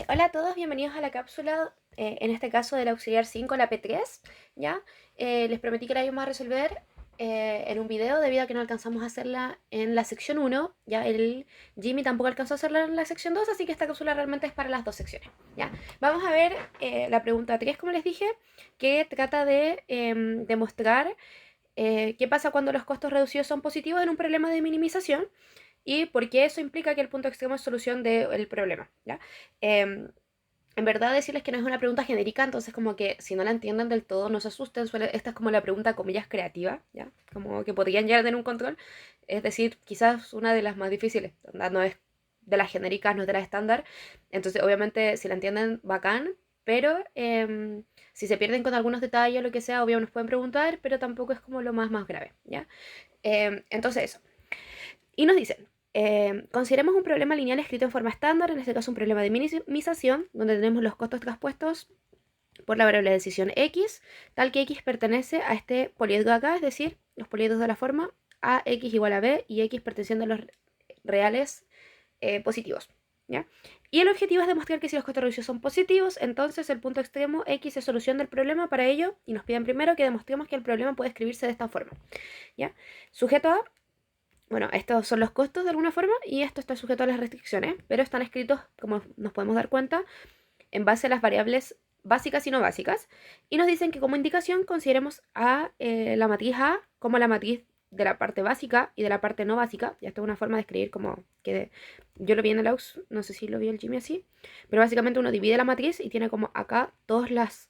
Hola a todos, bienvenidos a la cápsula, en este caso del auxiliar 5, la P3, ¿ya? Les prometí que la íbamos a resolver en un video debido a que no alcanzamos a hacerla en la sección 1, ¿ya? El Jimmy tampoco alcanzó a hacerla en la sección 2, así que esta cápsula realmente es para las dos secciones, ¿ya? Vamos a ver la pregunta 3, como les dije, que trata de demostrar qué pasa cuando los costos reducidos son positivos en un problema de minimización y por qué eso implica que el punto extremo es solución del problema, ¿ya? Em, en verdad decirles que no es una pregunta genérica, entonces como que si no la entienden del todo no se asusten, esta es como la pregunta comillas creativa, ¿ya? Como que podrían llegar a tener un control, es decir, quizás una de las más difíciles, no es de las genéricas, no es de las estándar, entonces obviamente si la entienden bacán, pero si se pierden con algunos detalles o lo que sea, obviamente nos pueden preguntar, pero tampoco es como lo más grave, ¿ya? Entonces eso. Y nos dicen, consideremos un problema lineal escrito en forma estándar, en este caso un problema de minimización, donde tenemos los costos traspuestos por la variable de decisión x, tal que x pertenece a este poliedro acá, es decir, los poliedros de la forma a x igual a b y x perteneciendo a los reales positivos, ¿ya? Y el objetivo es demostrar que si los costos reducidos son positivos, entonces el punto extremo x es solución del problema para ello, y nos piden primero que demostremos que el problema puede escribirse de esta forma, ¿ya? Sujeto a, bueno, estos son los costos de alguna forma y esto está sujeto a las restricciones, pero están escritos, como nos podemos dar cuenta, en base a las variables básicas y no básicas. Y nos dicen que como indicación consideremos a la matriz A como la matriz de la parte básica y de la parte no básica. Ya esto es una forma de escribir como que yo lo vi en el AUX, no sé si lo vi el Jimmy así, pero básicamente uno divide la matriz y tiene como acá todas las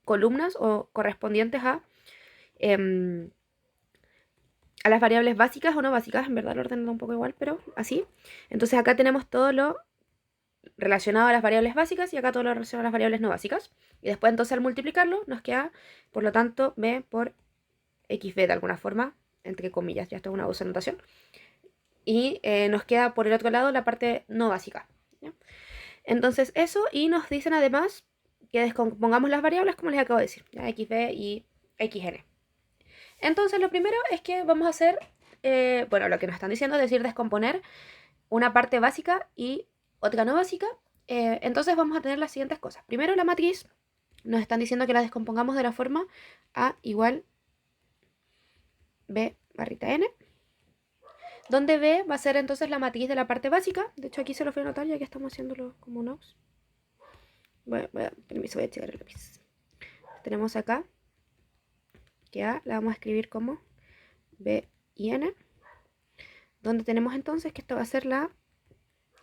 columnas o correspondientes a las variables básicas o no básicas, en verdad el orden da un poco igual, pero así. Entonces acá tenemos todo lo relacionado a las variables básicas y acá todo lo relacionado a las variables no básicas. Y después entonces al multiplicarlo nos queda, por lo tanto, b por xb de alguna forma, entre comillas, ya esto es una uso notación. Y nos queda por el otro lado la parte no básica, ¿ya? Entonces eso, y nos dicen además que descompongamos las variables como les acabo de decir, ¿ya? Xb y xn. Entonces lo primero es que vamos a hacer, bueno, lo que nos están diciendo es decir, descomponer una parte básica y otra no básica. Entonces vamos a tener las siguientes cosas. Primero la matriz, nos están diciendo que la descompongamos de la forma A igual B barrita N, donde B va a ser entonces la matriz de la parte básica. De hecho aquí se lo voy a anotar ya que estamos haciéndolo como notes. Bueno, permiso, voy a checar el lápiz. Tenemos acá que A la vamos a escribir como B y N, donde tenemos entonces que esto va a ser la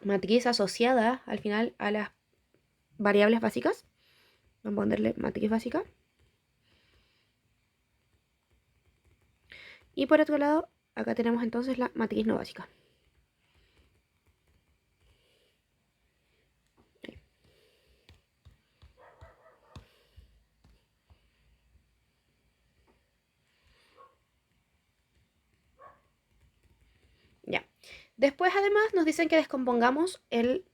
matriz asociada al final a las variables básicas. Vamos a ponerle matriz básica. Y por otro lado, acá tenemos entonces la matriz no básica. Ya. Después, además, nos dicen que descompongamos el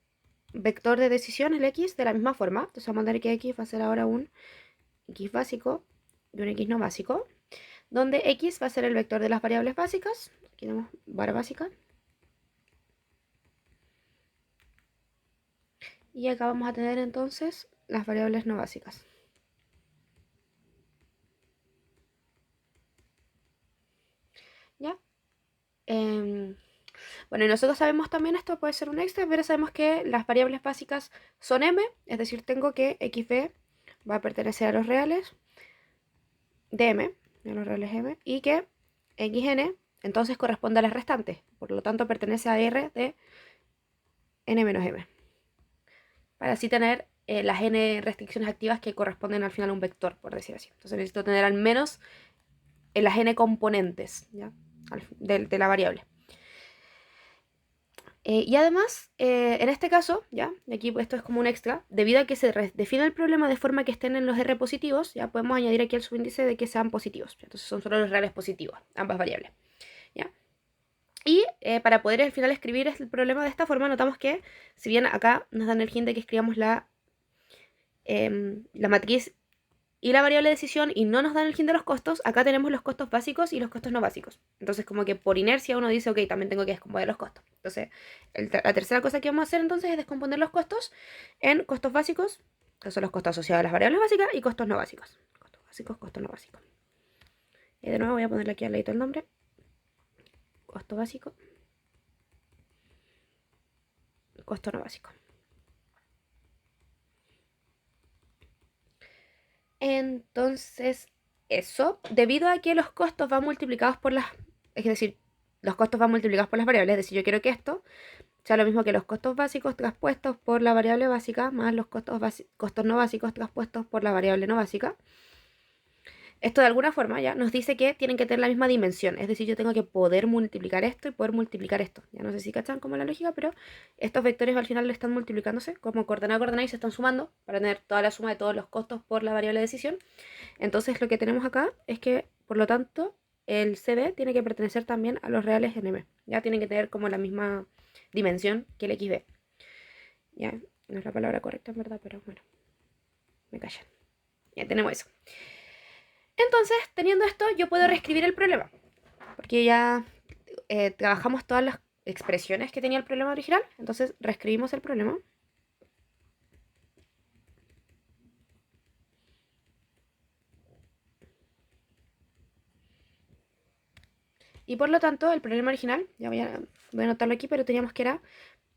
vector de decisión, el x, de la misma forma. Entonces vamos a mandar que x va a ser ahora un x básico y un x no básico, donde x va a ser el vector de las variables básicas. Aquí tenemos var básica. Y acá vamos a tener entonces las variables no básicas. ¿Ya? Bueno, y nosotros sabemos también, esto puede ser un extra, pero sabemos que las variables básicas son m, es decir, tengo que xb va a pertenecer a los reales de m, a los reales m, y que xn entonces corresponde a las restantes, por lo tanto pertenece a r de n menos m, para así tener las n restricciones activas que corresponden al final a un vector, por decir así. Entonces necesito tener al menos las n componentes, ¿ya? De la variable. Y además, en este caso, ya, y aquí esto es como un extra, debido a que se define el problema de forma que estén en los R positivos, ya podemos añadir aquí el subíndice de que sean positivos. Entonces son solo los reales positivos, ambas variables. ¿Ya? Y para poder al final escribir el problema de esta forma, notamos que, si bien acá nos dan el hint de que escribamos la matriz y la variable decisión y no nos dan el hint de los costos, acá tenemos los costos básicos y los costos no básicos. Entonces como que por inercia uno dice, ok, también tengo que descomponer los costos. Entonces la tercera cosa que vamos a hacer entonces es descomponer los costos en costos básicos, que son los costos asociados a las variables básicas, y costos no básicos. Costos básicos, costos no básicos. Y de nuevo voy a ponerle aquí al ladito el nombre. Costo básico. Costo no básico. Entonces, eso, debido a que los costos van multiplicados por las... Es decir, los costos van multiplicados por las variables. Es decir, yo quiero que esto sea lo mismo que los costos básicos traspuestos por la variable básica más los costos no básicos traspuestos por la variable no básica. Esto de alguna forma ya nos dice que tienen que tener la misma dimensión. Es decir, yo tengo que poder multiplicar esto y poder multiplicar esto. Ya no sé si cachan como la lógica, pero estos vectores al final están multiplicándose como coordenada a coordenada y se están sumando para tener toda la suma de todos los costos por la variable de decisión. Entonces lo que tenemos acá es que, por lo tanto, el CB tiene que pertenecer también a los reales NB. Ya tienen que tener como la misma dimensión que el XB. Ya, no es la palabra correcta en verdad, pero bueno, me callan. Ya tenemos eso. Entonces, teniendo esto, yo puedo reescribir el problema. Porque ya trabajamos todas las expresiones que tenía el problema original. Entonces, reescribimos el problema. Y por lo tanto, el problema original, ya voy a anotarlo aquí, pero teníamos que era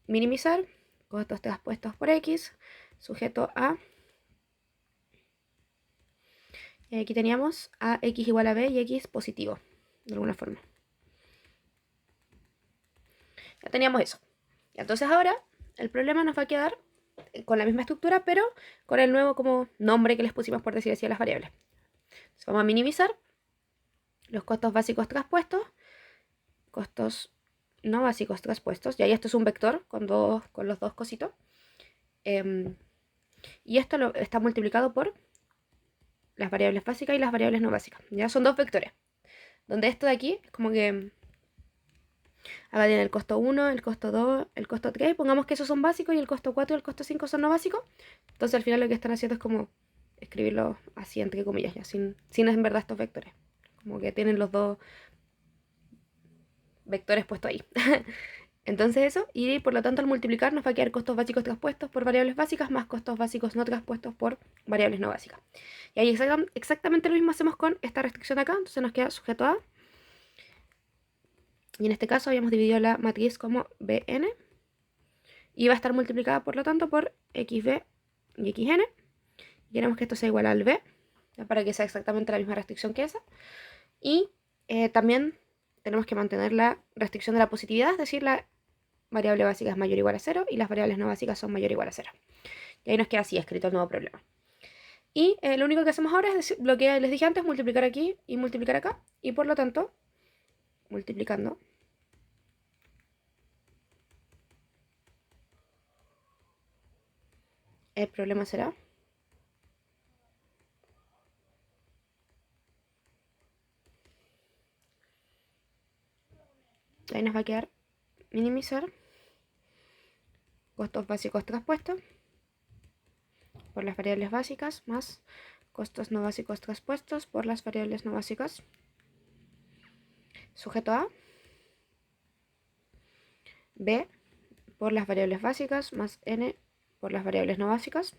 minimizar costos traspuestos por X, sujeto a... Y aquí teníamos a X igual a B y X positivo, de alguna forma. Ya teníamos eso. Entonces ahora el problema nos va a quedar con la misma estructura, pero con el nuevo como nombre que les pusimos, por decir así, a las variables. Entonces vamos a minimizar los costos básicos traspuestos, costos no básicos traspuestos. Y ahí esto es un vector con los dos cositos. Y esto está multiplicado por las variables básicas y las variables no básicas. Ya son dos vectores. Donde esto de aquí es como que acá tiene el costo 1, el costo 2, el costo 3. Pongamos que esos son básicos y el costo 4 y el costo 5 son no básicos. Entonces al final lo que están haciendo es como escribirlo así entre comillas, ya, sin en verdad estos vectores. Como que tienen los dos vectores puestos ahí. Entonces eso, y por lo tanto al multiplicar nos va a quedar costos básicos traspuestos por variables básicas más costos básicos no traspuestos por variables no básicas. Y ahí exactamente lo mismo hacemos con esta restricción de acá, entonces nos queda sujeto a. Y en este caso habíamos dividido la matriz como Bn. Y va a estar multiplicada por lo tanto por XB y XN. Y queremos que esto sea igual al B, para que sea exactamente la misma restricción que esa. Y también tenemos que mantener la restricción de la positividad, es decir, la variable básica es mayor o igual a 0 y las variables no básicas son mayor o igual a 0. Y ahí nos queda así escrito el nuevo problema. Y lo único que hacemos ahora es lo que les dije antes, multiplicar aquí y multiplicar acá. Y por lo tanto, multiplicando, el problema será ahí nos va a quedar minimizar costos básicos traspuestos por las variables básicas más costos no básicos traspuestos por las variables no básicas, sujeto a B por las variables básicas más N por las variables no básicas.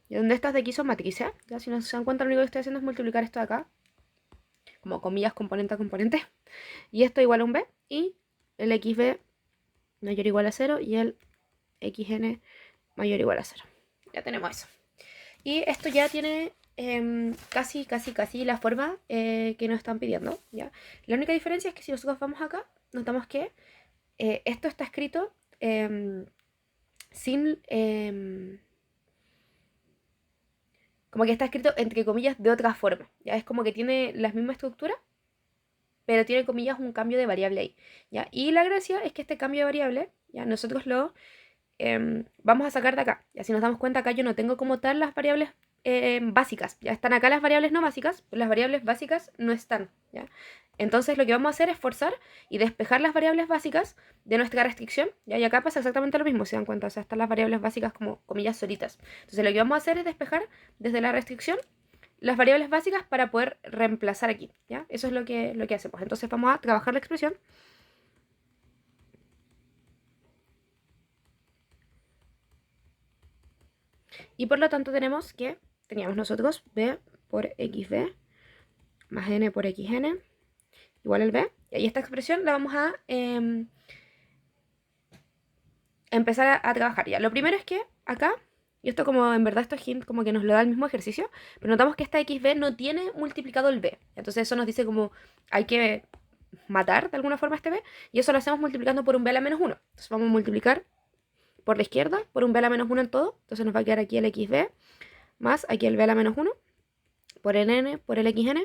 Y donde estas de aquí son matrices, ya si no se dan cuenta, lo único que estoy haciendo es multiplicar esto de acá, como comillas componente a componente, y esto igual a un B, y el XB mayor o igual a 0 y el XN mayor o igual a 0. Ya tenemos eso. Y esto ya tiene casi la forma que nos están pidiendo, ¿ya? La única diferencia es que si nosotros vamos acá, notamos que esto está escrito sin... como que está escrito entre comillas de otra forma, ¿ya? Es como que tiene la misma estructura, pero tiene comillas un cambio de variable ahí, ¿ya? Y la gracia es que este cambio de variable, ¿ya? Nosotros lo vamos a sacar de acá. Ya si nos damos cuenta, acá yo no tengo como tal las variables básicas. Ya están acá las variables no básicas, pero las variables básicas no están, ¿ya? Entonces lo que vamos a hacer es forzar y despejar las variables básicas de nuestra restricción. ¿Ya? Y acá pasa exactamente lo mismo, se dan cuenta. O sea, están las variables básicas como comillas solitas. Entonces lo que vamos a hacer es despejar desde la restricción las variables básicas para poder reemplazar aquí. ¿Ya? Eso es lo que hacemos. Entonces vamos a trabajar la expresión. Y por lo tanto teníamos nosotros b por xb más n por xn igual al b. Y esta expresión la vamos a empezar a trabajar ya. Lo primero es que acá, y esto como en verdad esto es hint como que nos lo da el mismo ejercicio, pero notamos que esta xb no tiene multiplicado el b. Entonces eso nos dice como hay que matar de alguna forma este b, y eso lo hacemos multiplicando por un b a la menos 1. Entonces vamos a multiplicar por la izquierda por un b a la menos 1 en todo. Entonces nos va a quedar aquí el xb más aquí el b a la menos 1 por el n por el xn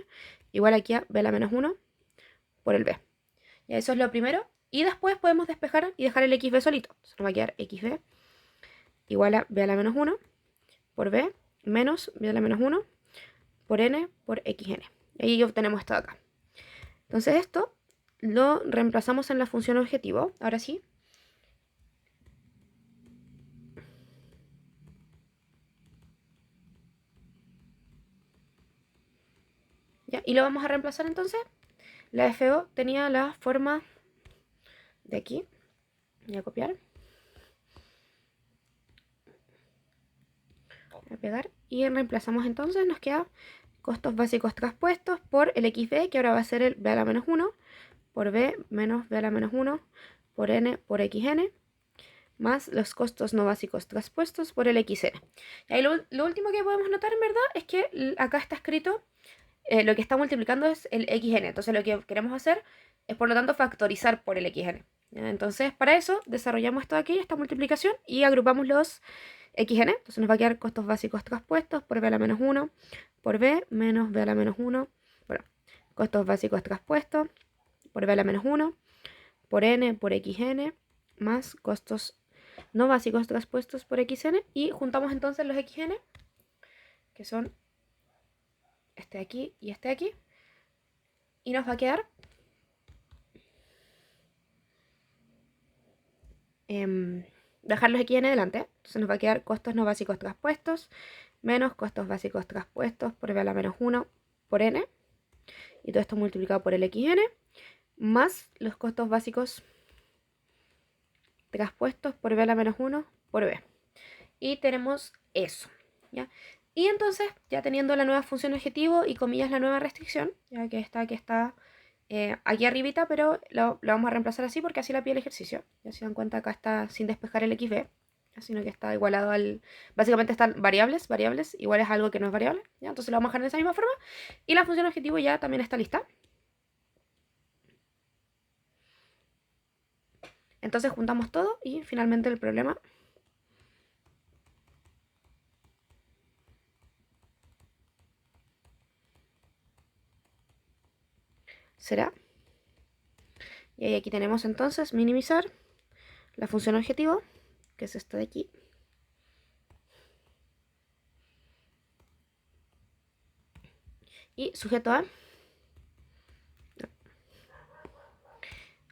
igual aquí a b a la menos 1 por el b. Y eso es lo primero. Y después podemos despejar y dejar el xb solito. Entonces nos va a quedar xb igual a b a la menos 1 por b menos b a la menos 1 por n por xn. Y ahí obtenemos esto de acá. Entonces esto lo reemplazamos en la función objetivo. Ahora sí. ¿Ya? Y lo vamos a reemplazar entonces. La FO tenía la forma de aquí. Voy a copiar. Voy a pegar. Y reemplazamos entonces. Nos queda costos básicos traspuestos por el xb, que ahora va a ser el b a la menos 1 por b menos b a la menos 1 por n por xn más los costos no básicos traspuestos por el xn. Y ahí lo último que podemos notar en verdad es que acá está escrito lo que está multiplicando es el xn. Entonces lo que queremos hacer es por lo tanto factorizar por el xn. Entonces para eso desarrollamos esto de aquí, esta multiplicación, y agrupamos los xn. Entonces nos va a quedar costos básicos traspuestos por b a la menos 1 por b menos b a la menos 1. Bueno, costos básicos traspuestos por b a la menos 1 por n por xn más costos no básicos traspuestos por xn. Y juntamos entonces los xn, que son este de aquí y este de aquí, y nos va a quedar dejar los xn delante. Entonces nos va a quedar costos no básicos traspuestos menos costos básicos traspuestos por b a la menos 1 por n, y todo esto multiplicado por el xn, más los costos básicos traspuestos por b a la menos 1 por b. Y tenemos eso, ¿ya? Y entonces, ya teniendo la nueva función objetivo y comillas la nueva restricción, ya que está aquí arribita, pero lo vamos a reemplazar así porque así la pide el ejercicio. Ya se dan cuenta, acá está sin despejar el xb, sino que está igualado al... Básicamente están variables igual es algo que no es variable, ¿ya? Entonces lo vamos a dejar de esa misma forma. Y la función objetivo ya también está lista. Entonces juntamos todo y finalmente el problema será... Y aquí tenemos entonces minimizar la función objetivo, que es esta de aquí. Y sujeto a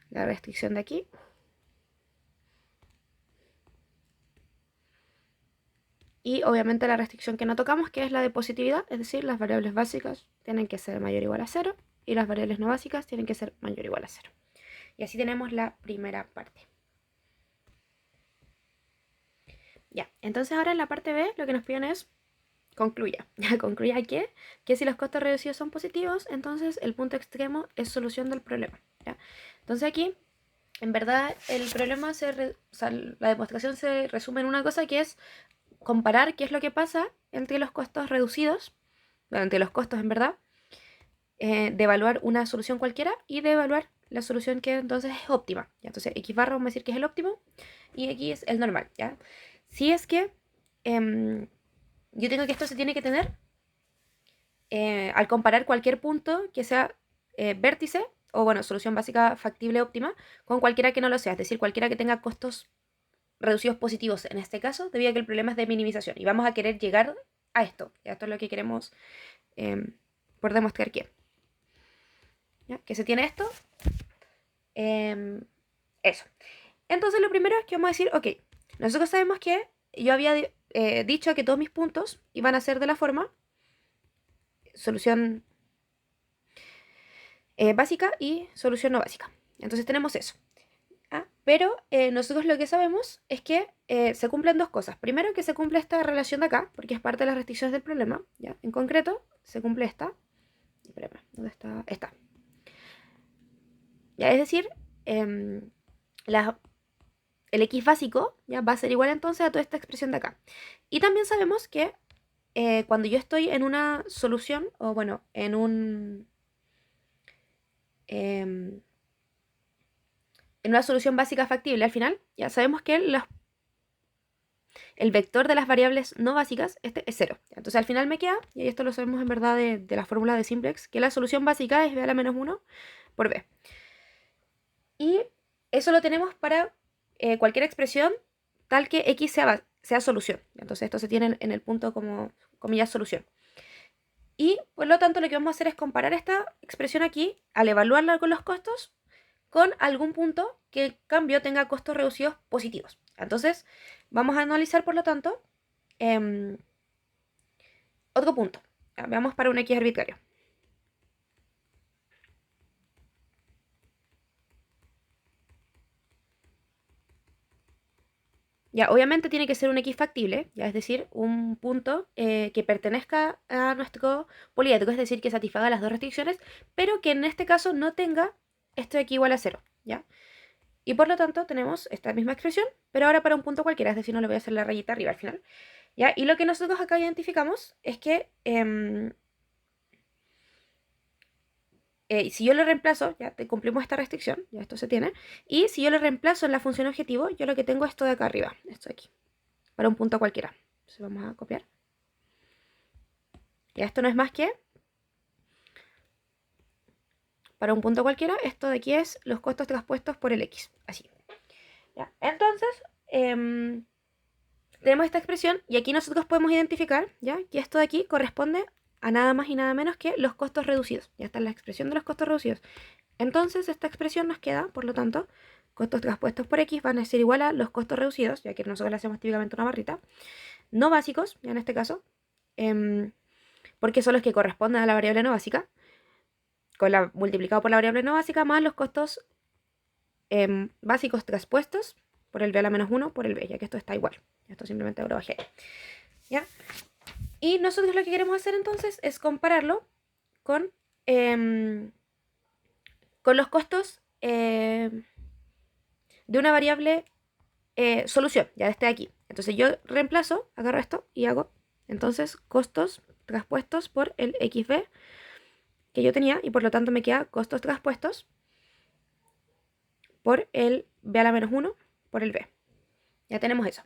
la restricción de aquí. Y obviamente la restricción que no tocamos, que es la de positividad, es decir, las variables básicas tienen que ser mayor o igual a 0 y las variables no básicas tienen que ser mayor o igual a 0. Y así tenemos la primera parte. Ya, entonces ahora en la parte B lo que nos piden es concluya. ¿Concluya qué? Que si los costos reducidos son positivos, entonces el punto extremo es solución del problema. ¿Ya? Entonces aquí, en verdad, el problema la demostración se resume en una cosa, que es comparar qué es lo que pasa entre los costos reducidos, bueno, entre los costos en verdad, de evaluar una solución cualquiera y de evaluar la solución que entonces es óptima. ¿Ya? Entonces x barra vamos a decir que es el óptimo y x es el normal. ¿Ya? Si es que yo tengo que esto se tiene que tener al comparar cualquier punto que sea vértice o bueno, solución básica factible óptima con cualquiera que no lo sea, es decir, cualquiera que tenga costos reducidos positivos en este caso, debido a que el problema es de minimización y vamos a querer llegar a esto. Y esto es lo que queremos por demostrar que. ¿ya? Que se tiene esto. Eso. Entonces lo primero es que vamos a decir, ok, nosotros sabemos que yo había dicho que todos mis puntos iban a ser de la forma solución básica y solución no básica. Entonces tenemos eso. ¿Ah? Pero nosotros lo que sabemos es que se cumplen dos cosas. Primero, que se cumple esta relación de acá, porque es parte de las restricciones del problema. ¿Ya? En concreto, se cumple esta. Espérame, ¿dónde está? Esta. ¿Ya? Es decir, el x básico, ¿ya? Va a ser igual entonces a toda esta expresión de acá. Y también sabemos que cuando yo estoy en una solución, o bueno, en un... en una solución básica factible al final, ya sabemos que el vector de las variables no básicas, este es 0. Entonces al final me queda, y esto lo sabemos en verdad de la fórmula de simplex, que la solución básica es b a la menos 1 por b. Y eso lo tenemos para cualquier expresión tal que x sea solución. Entonces esto se tiene en el punto como comillas solución. Y por lo tanto lo que vamos a hacer es comparar esta expresión aquí, al evaluarla con los costos, con algún punto que en cambio tenga costos reducidos positivos. Entonces vamos a analizar por lo tanto otro punto. Veamos para un x arbitrario. Ya, obviamente tiene que ser un x factible, ya, es decir, un punto que pertenezca a nuestro poliedro, es decir, que satisfaga las dos restricciones, pero que en este caso no tenga esto de aquí igual a 0, ¿ya? Y por lo tanto tenemos esta misma expresión, pero ahora para un punto cualquiera, es decir, no le voy a hacer la rayita arriba al final, ¿ya? Y lo que nosotros acá identificamos es que si yo lo reemplazo, ya cumplimos esta restricción, ya esto se tiene, y si yo lo reemplazo en la función objetivo, yo lo que tengo es esto de acá arriba, esto de aquí, para un punto cualquiera. Entonces vamos a copiar. Ya esto no es más que, para un punto cualquiera, esto de aquí es los costos traspuestos por el x, así. ¿Ya? Entonces, tenemos esta expresión y aquí nosotros podemos identificar, ¿ya? Que esto de aquí corresponde a nada más y nada menos que los costos reducidos. Ya está la expresión de los costos reducidos. Entonces esta expresión nos queda, por lo tanto, costos traspuestos por x van a ser igual a los costos reducidos, ya que nosotros le hacemos típicamente una barrita, no básicos, ya en este caso, porque son los que corresponden a la variable no básica, multiplicado por la variable no básica, más los costos básicos traspuestos por el b a la menos 1 por el b, ya que esto está igual. Esto simplemente lo bajé. ¿Ya? Y nosotros lo que queremos hacer entonces es compararlo con los costos de una variable solución, ya este de aquí. Entonces yo reemplazo, agarro esto y hago entonces costos traspuestos por el xb que yo tenía, y por lo tanto me queda costos traspuestos por el b a la menos 1 por el b. Ya tenemos eso.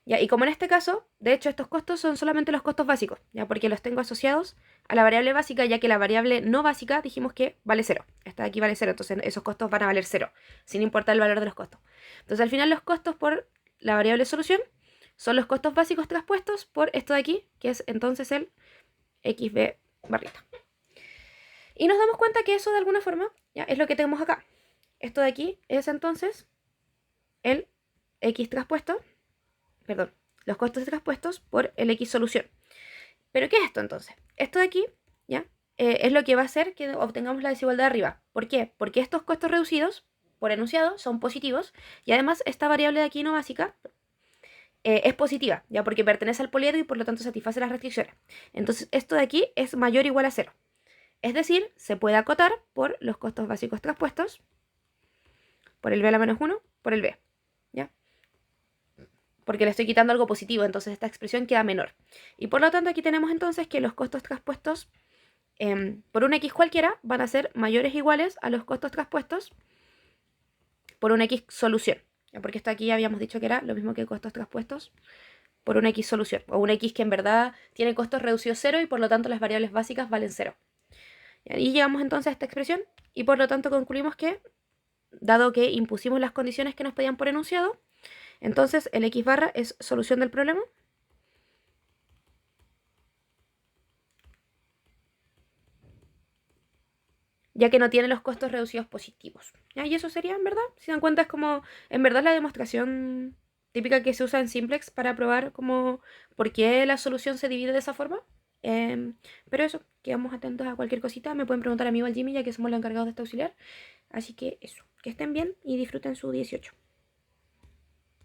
¿Ya? Y como en este caso, de hecho estos costos son solamente los costos básicos, ya, porque los tengo asociados a la variable básica, ya que la variable no básica dijimos que vale 0. Esta de aquí vale 0, entonces esos costos van a valer 0, sin importar el valor de los costos. Entonces al final los costos por la variable solución son los costos básicos traspuestos por esto de aquí, que es entonces el xb barrita. Y nos damos cuenta que eso de alguna forma ya es lo que tenemos acá. Esto de aquí es entonces el x traspuesto, perdón, los costos traspuestos por el x solución. ¿Pero qué es esto entonces? Esto de aquí, ¿ya? Es lo que va a hacer que obtengamos la desigualdad de arriba. ¿Por qué? Porque estos costos reducidos, por enunciado, son positivos, y además esta variable de aquí no básica es positiva, ya, porque pertenece al poliedro y por lo tanto satisface las restricciones. Entonces esto de aquí es mayor o igual a 0. Es decir, se puede acotar por los costos básicos traspuestos, por el b a la menos 1, por el b, ¿ya? Porque le estoy quitando algo positivo, entonces esta expresión queda menor. Y por lo tanto aquí tenemos entonces que los costos traspuestos por un x cualquiera van a ser mayores o iguales a los costos traspuestos por un x solución. ¿Ya? Porque esto aquí ya habíamos dicho que era lo mismo que costos traspuestos por un x solución, o un x que en verdad tiene costos reducidos 0 y por lo tanto las variables básicas valen 0. Y llegamos entonces a esta expresión y por lo tanto concluimos que, dado que impusimos las condiciones que nos pedían por enunciado, entonces el x barra es solución del problema. ya que no tiene los costos reducidos positivos. ¿Ya? Y eso sería, en verdad, si se dan cuenta, es como, en verdad, la demostración típica que se usa en Simplex para probar como por qué la solución se divide de esa forma. Em, pero eso, quedamos atentos a cualquier cosita. Me pueden preguntar a mí o al Jimmy, ya que somos los encargados de este auxiliar. Así que eso, que estén bien y disfruten su 18.